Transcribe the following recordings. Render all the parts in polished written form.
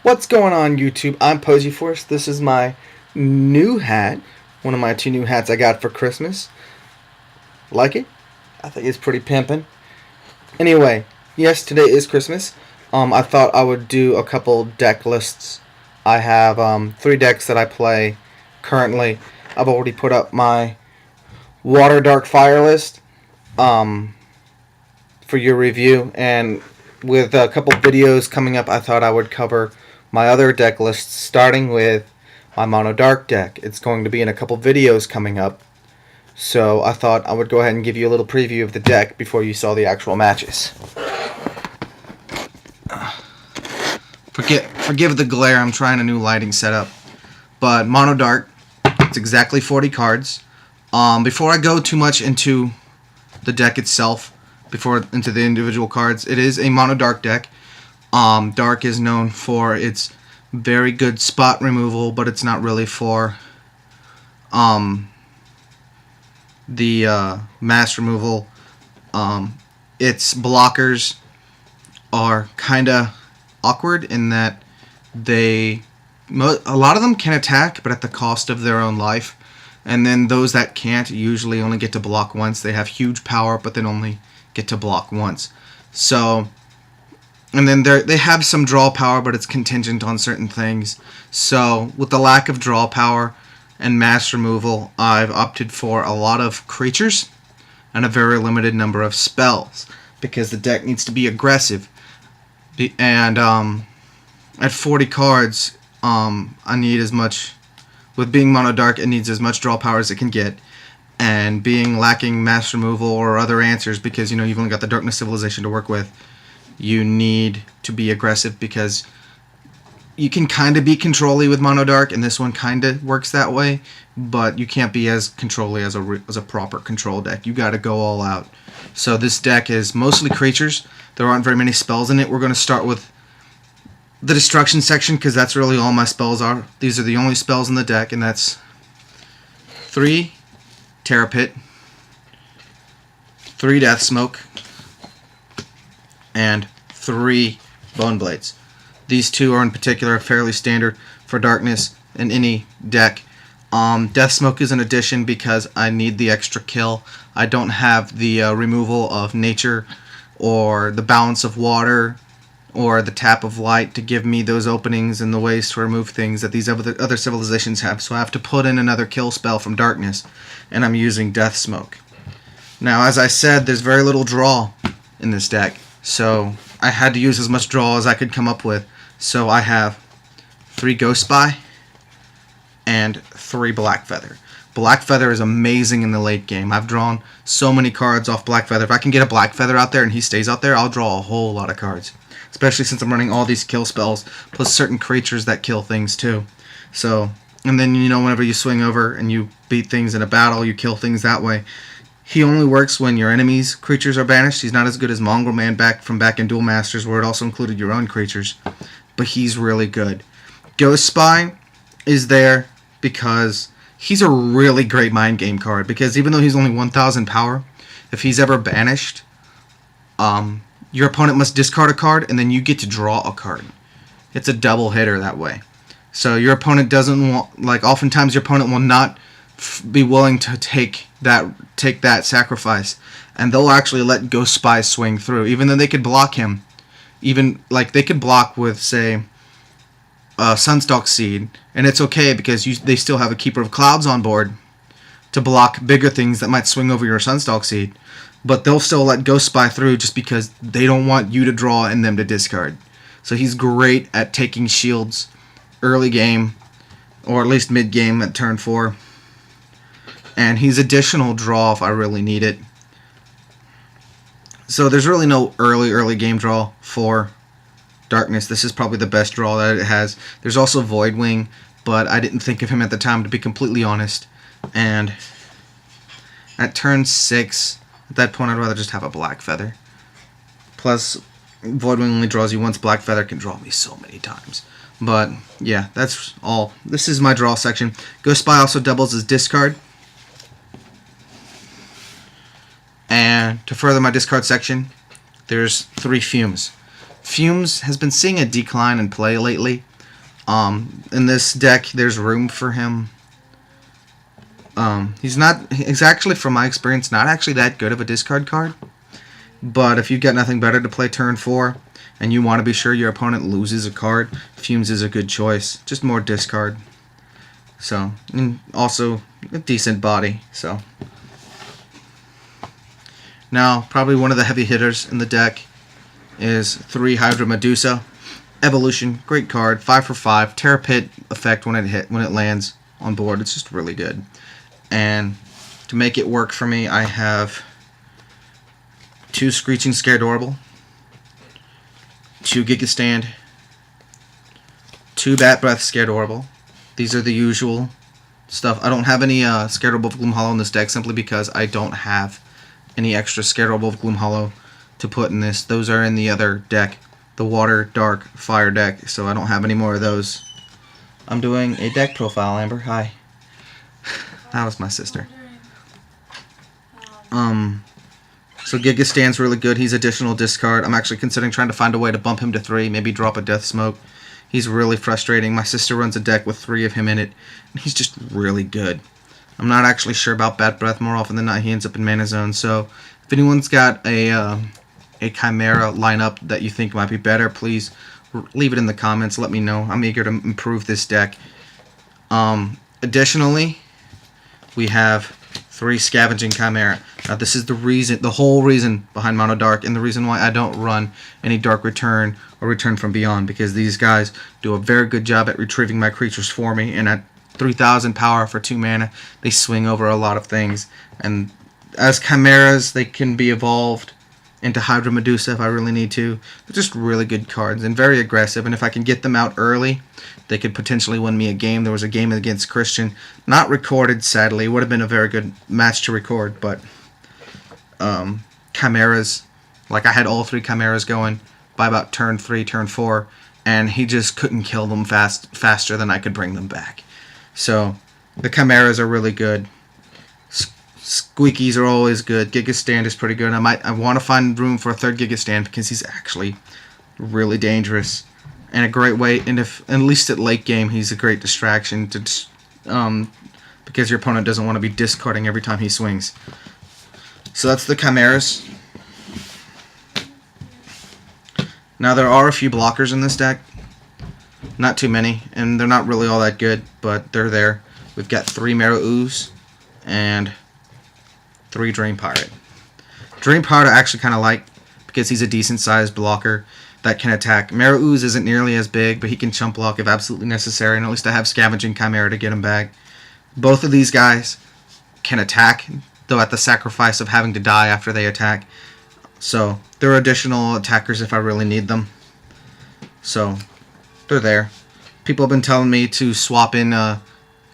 What's going on, YouTube? I'm Posey Force. This is my new hat. One of my two new hats I got for Christmas. Like it? I think it's pretty pimpin'. Anyway, yes, today is Christmas. I thought I would do a couple deck lists. I have 3 decks that I play currently. I've already put up my Water Dark Fire list for your review, and with a couple videos coming up, I thought I would cover my other deck lists, starting with my Mono Dark deck. It's going to be in a couple videos coming up, so I thought I would go ahead and give you a little preview of the deck before you saw the actual matches. Forgive the glare, I'm trying a new lighting setup. But Mono Dark, it's exactly 40 cards. Before I go too much into the deck itself, into the individual cards, it is a Mono Dark deck. Dark is known for its very good spot removal, but it's not really for the mass removal. Its blockers are kinda awkward in that a lot of them can attack, but at the cost of their own life. And then those that can't usually only get to block once. They have huge power, but then only get to block once. So, and then they have some draw power, but it's contingent on certain things. So, with the lack of draw power and mass removal, I've opted for a lot of creatures and a very limited number of spells, because the deck needs to be aggressive. And at 40 cards, I need as much. With being Mono Dark, it needs as much draw power as it can get, and being lacking mass removal or other answers, because you've only got the Darkness Civilization to work with. You need to be aggressive, because you can kind of be control-y with Mono Dark, and this one kind of works that way, but you can't be as control-y as a proper control deck. You got to go all out. So this deck is mostly creatures. There aren't very many spells in it. We're going to start with the destruction section, because that's really all my spells are. These are the only spells in the deck, and that's 3 Terra Pit, 3 Death Smoke, and 3 Bone Blades. These 2 are in particular fairly standard for darkness in any deck. Death Smoke is an addition because I need the extra kill. I don't have the removal of nature or the balance of water or the tap of light to give me those openings and the ways to remove things that these other civilizations have. So I have to put in another kill spell from darkness, and I'm using Death Smoke. Now, as I said, there's very little draw in this deck, so I had to use as much draw as I could come up with. So I have 3 Ghost Spy and 3 Black Feather. Black Feather is amazing in the late game. I've drawn so many cards off Black Feather. If I can get a Black Feather out there and he stays out there, I'll draw a whole lot of cards. Especially since I'm running all these kill spells, plus certain creatures that kill things too. So, and then whenever you swing over and you beat things in a battle, you kill things that way. He only works when your enemy's creatures are banished. He's not as good as Mongrel Man back in Duel Masters, where it also included your own creatures. But he's really good. Ghost Spy is there because he's a really great mind game card. Because even though he's only 1,000 power, if he's ever banished, your opponent must discard a card, and then you get to draw a card. It's a double hitter that way. So your opponent doesn't want, oftentimes your opponent will not be willing to take that sacrifice, and they'll actually let Ghost Spy swing through, even though they could block him. Even they could block with, say, Sunstalk Seed, and it's okay because they still have a Keeper of Clouds on board to block bigger things that might swing over your Sunstalk Seed. But they'll still let Ghost Spy through just because they don't want you to draw and them to discard. So he's great at taking shields early game, or at least mid game at turn 4. And he's additional draw if I really need it. So there's really no early game draw for darkness. This is probably the best draw that it has. There's also Voidwing, but I didn't think of him at the time, to be completely honest. And at turn 6... at that point, I'd rather just have a Black Feather. Plus, Voidwing only draws you once. Black Feather can draw me so many times. But, yeah, that's all. This is my draw section. Ghost Spy also doubles as discard. And to further my discard section, there's 3 Fumes. Fumes has been seeing a decline in play lately. In this deck, there's room for him. He's actually, from my experience, not actually that good of a discard card. But if you've got nothing better to play turn 4, and you want to be sure your opponent loses a card, Fumes is a good choice. Just more discard. So, and also a decent body. So, now probably one of the heavy hitters in the deck is 3 Hydra Medusa. Evolution, great card, 5 for 5. Terra Pit effect when it lands on board. It's just really good. And to make it work for me, I have 2 Screeching Scaredorable, 2 Giga Stand, 2 Bat Breath Scaredorable. These are the usual stuff. I don't have any Scaredorable of Gloomhollow in this deck simply because I don't have any extra Scaredorable of Gloomhollow to put in this. Those are in the other deck, the Water, Dark, Fire deck, so I don't have any more of those. I'm doing a deck profile, Amber. Hi. That was my sister. So Giga Stand's really good. He's additional discard. I'm actually considering trying to find a way to bump him to 3, maybe drop a Death Smoke. He's really frustrating. My sister runs a deck with 3 of him in it, and he's just really good. I'm not actually sure about Bat Breath. More often than not, he ends up in Mana Zone. So if anyone's got a Chimera lineup that you think might be better, please leave it in the comments. Let me know. I'm eager to improve this deck. Additionally, we have 3 Scavenging Chimera. Now this is the whole reason behind Mono Dark, and the reason why I don't run any Dark Return or Return from Beyond, because these guys do a very good job at retrieving my creatures for me, and at 3,000 power for 2 mana, they swing over a lot of things. And as Chimeras, they can be evolved into Hydra Medusa if I really need to. They're just really good cards and very aggressive, and if I can get them out early, they could potentially win me a game. There was a game against Christian, not recorded, sadly. It would have been a very good match to record, but Chimeras, like I had all 3 Chimeras going by about turn 3, turn 4, and he just couldn't kill them faster than I could bring them back. So the Chimeras are really good. Squeakies are always good. Giga Stand is pretty good. I want to find room for a 3rd Giga Stand because he's actually really dangerous and a great way. And if at least at late game, he's a great distraction to because your opponent doesn't want to be discarding every time he swings. So that's the Chimeras. Now there are a few blockers in this deck. Not too many, and they're not really all that good, but they're there. We've got 3 Mara Ooze and 3 Dream Pirate. Dream Pirate I actually kind of like because he's a decent sized blocker that can attack. Mara Ooze isn't nearly as big, but he can chump block if absolutely necessary, and at least I have Scavenging Chimera to get him back. Both of these guys can attack, though at the sacrifice of having to die after they attack. So they're additional attackers if I really need them. So they're there. People have been telling me to swap in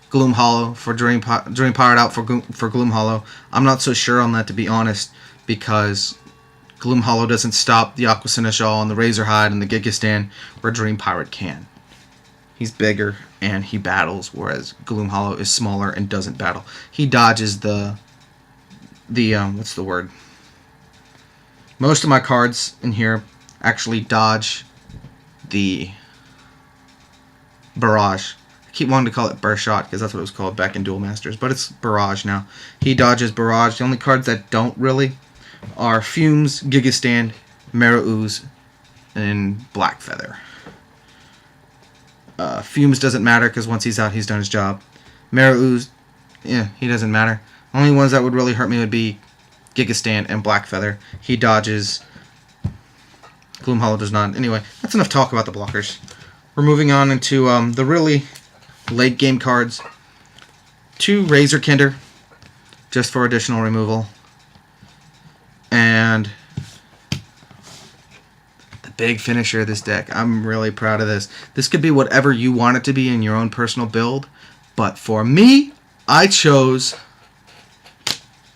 Gloomhollow for Dream Pirate out for Gloomhollow. I'm not so sure on that, to be honest, because Gloomhollow doesn't stop the Aqua Seneschal and the Razorhide and the Giga Stand where Dream Pirate can. He's bigger and he battles, whereas Gloomhollow is smaller and doesn't battle. He dodges the what's the word? Most of my cards in here actually dodge the Barrage. I keep wanting to call it Burst Shot because that's what it was called back in Duel Masters, but it's Barrage now. He dodges Barrage. The only cards that don't really are Fumes, Giga Stand, Mara Ooze, and Black Feather. Fumes doesn't matter because once he's out, he's done his job. Mara Ooze, yeah, he doesn't matter. Only ones that would really hurt me would be Giga Stand and Black Feather. He dodges. Gloomhollow does not. Anyway, that's enough talk about the blockers. We're moving on into the really late game cards. 2 Razorkinder, just for additional removal. And the big finisher of this deck. I'm really proud of this. This could be whatever you want it to be in your own personal build. But for me, I chose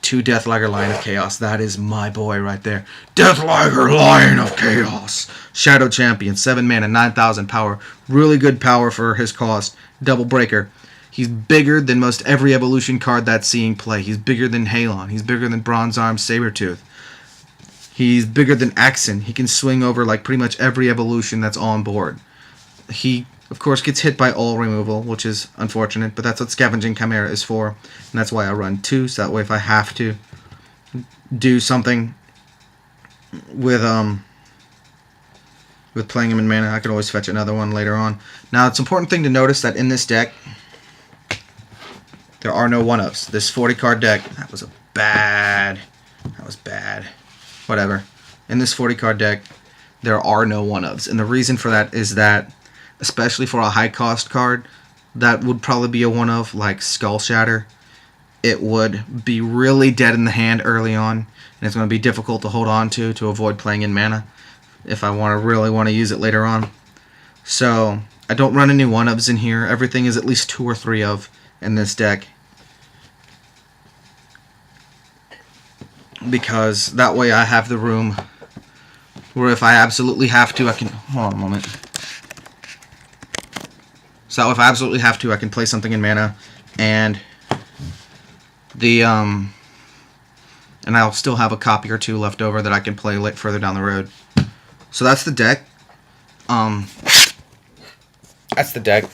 2 Deathliger Lion of Chaos. That is my boy right there. Deathliger Lion of Chaos. Shadow Champion, 7 mana, 9,000 power. Really good power for his cost. Double Breaker. He's bigger than most every evolution card that's seeing play. He's bigger than Halon. He's bigger than Bronze Arm Sabretooth. He's bigger than Axon. He can swing over like pretty much every evolution that's on board. He, of course, gets hit by all removal, which is unfortunate, but that's what Scavenging Chimera is for, and that's why I run 2, so that way if I have to do something with playing him in mana, I can always fetch another one later on. Now, it's an important thing to notice that in this deck, there are no 1-ofs. This 40-card deck, that was bad. Whatever. In this 40-card deck, there are no 1-ofs, and the reason for that is that, especially for a high-cost card, that would probably be a 1-of, like Skull Shatter. It would be really dead in the hand early on, and it's going to be difficult to hold on to avoid playing in mana if I really want to use it later on. So, I don't run any 1-ofs in here. Everything is at least 2 or 3 of in this deck, because that way I have the room where if I absolutely have to, I can... Hold on a moment. So if I absolutely have to, I can play something in mana, and and I'll still have a copy or 2 left over that I can play further down the road. So that's the deck. That's the deck.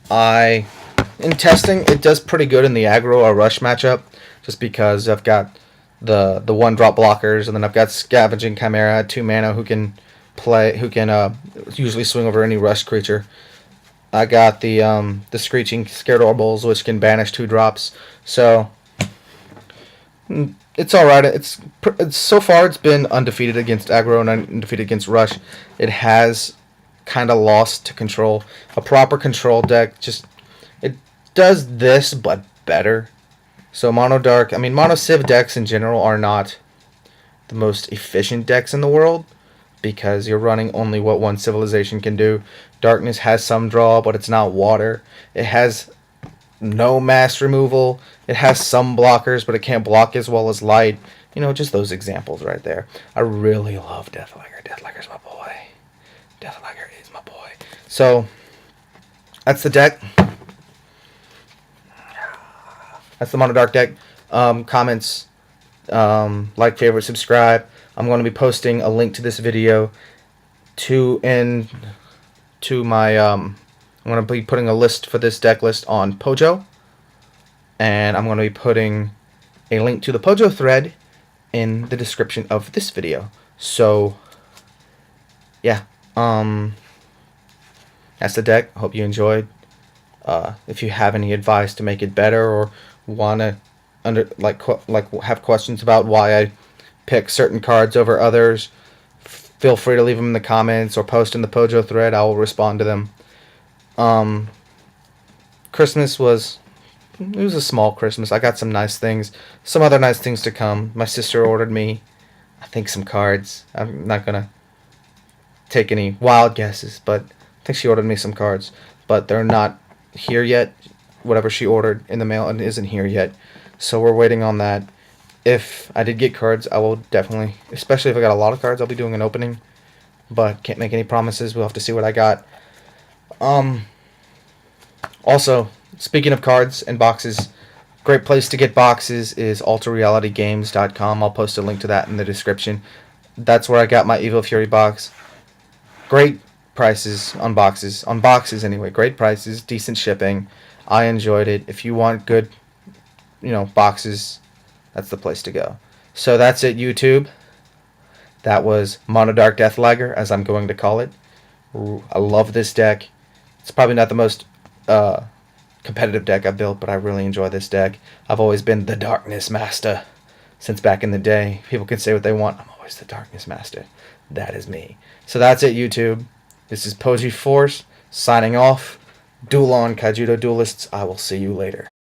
In testing, it does pretty good in the aggro or rush matchup, just because I've got the 1-drop blockers, and then I've got Scavenging Chimera at 2 mana who can usually swing over any rush creature. I got the Screeching Scared Orbles, which can banish 2 drops. So it's all right. It's so far it's been undefeated against aggro and undefeated against rush. It has kind of lost to control. A proper control deck it does this but better. So mono civ decks in general are not the most efficient decks in the world, because you're running only what one civilization can do. Darkness has some draw, but it's not water. It has no mass removal. It has some blockers, but it can't block as well as light. Just those examples right there. I really love Deathliger. Deathliger's my boy. Deathliger is my boy. So, that's the deck. That's the Mono Dark deck. Comments, like, favorite, subscribe. I'm going to be posting a link to this video to my I'm going to be putting a list for this deck list on Pojo, and I'm going to be putting a link to the Pojo thread in the description of this video. So yeah, that's the deck. I hope you enjoyed. If you have any advice to make it better, or want to have questions about why I pick certain cards over others, feel free to leave them in the comments or post in the Pojo thread. I will respond to them. Christmas was a small Christmas. I got some nice things, some other nice things to come. My sister ordered me, I think, some cards. I'm not gonna take any wild guesses, but I think she ordered me some cards, but they're not here yet. Whatever she ordered in the mail isn't here yet, so we're waiting on that. If I did get cards, I will definitely, especially if I got a lot of cards, I'll be doing an opening, but can't make any promises. We'll have to see what I got. Also, speaking of cards and boxes, great place to get boxes is alterrealitygames.com. I'll post a link to that in the description. That's where I got my Evil Fury box. Great prices on boxes. On boxes anyway. Great prices, decent shipping. I enjoyed it. If you want good, boxes, that's the place to go. So that's it, YouTube. That was Mono Dark Deathliger, as I'm going to call it. I love this deck. It's probably not the most competitive deck I've built, but I really enjoy this deck. I've always been the Darkness Master since back in the day. People can say what they want. I'm always the Darkness Master. That is me. So that's it, YouTube. This is Poji Force signing off. Duel on, Kaijudo Duelists. I will see you later.